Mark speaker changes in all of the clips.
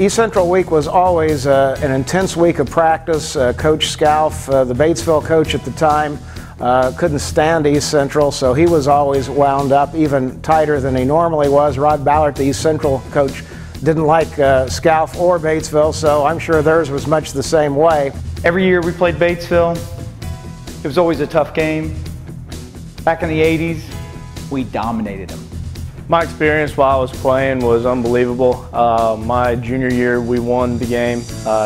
Speaker 1: East Central week was always an intense week of practice. Coach Scalf, the Batesville coach at the time, couldn't stand East Central, so he was always wound up, even tighter than he normally was. Rod Ballard, the East Central coach, didn't like Scalf or Batesville, so I'm sure theirs was much the same way.
Speaker 2: Every year we played Batesville, it was always a tough game. Back in the 80s, we dominated them.
Speaker 3: My experience while I was playing was unbelievable. My junior year we won the game.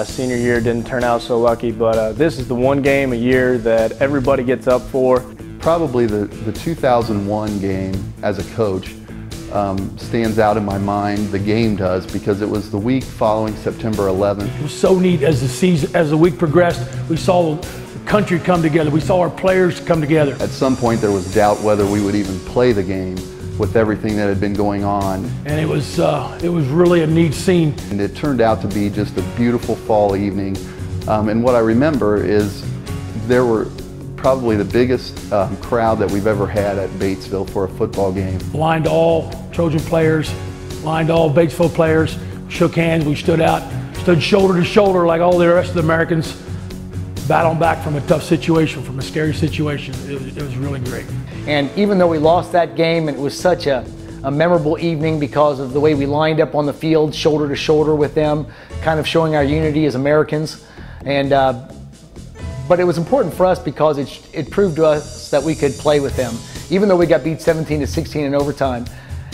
Speaker 3: Senior year didn't turn out so lucky, but this is the one game a year that everybody gets up for.
Speaker 4: Probably the 2001 game as a coach stands out in my mind. The game does, because it was the week following September 11th.
Speaker 5: It was so neat as the week progressed. We saw the country come together. We saw our players come together.
Speaker 4: At some point there was doubt whether we would even play the game with everything that had been going on.
Speaker 5: And it was really a neat scene.
Speaker 4: And it turned out to be just a beautiful fall evening. And what I remember is there were probably the biggest crowd that we've ever had at Batesville for a football game.
Speaker 5: Lined all Trojan players, lined all Batesville players, shook hands, we stood shoulder to shoulder like all the rest of the Americans, battling back from a tough situation, from a scary situation. It was really great.
Speaker 6: And even though we lost that game, and it was such a memorable evening because of the way we lined up on the field, shoulder to shoulder with them, kind of showing our unity as Americans. And but it was important for us because it proved to us that we could play with them, even though we got beat 17-16 in overtime.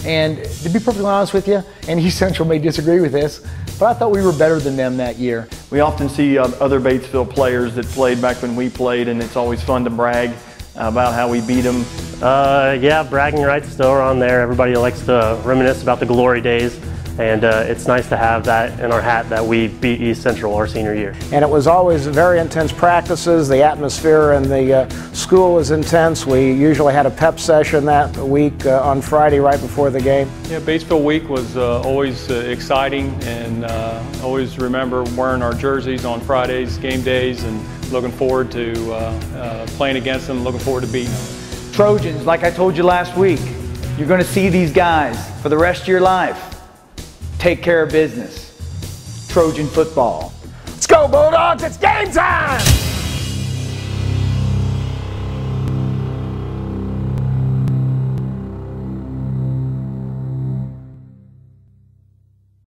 Speaker 6: And to be perfectly honest with you, and East Central may disagree with this, but I thought we were better than them that year.
Speaker 3: We often see other Batesville players that played back when we played, and it's always fun to brag about how we beat them.
Speaker 7: Yeah, bragging rights still are on there. Everybody likes to reminisce about the glory days, and it's nice to have that in our hat that we beat East Central our senior year.
Speaker 1: And it was always very intense practices. The atmosphere in the school was intense. We usually had a pep session that week on Friday right before the game.
Speaker 8: Yeah, Batesville week was always exciting, and always remember wearing our jerseys on Fridays, game days, and looking forward to playing against them, looking forward to beating them.
Speaker 2: Trojans, like I told you last week, you're going to see these guys for the rest of your life. Take care of business. Trojan football.
Speaker 1: Let's go, Bulldogs! It's game time!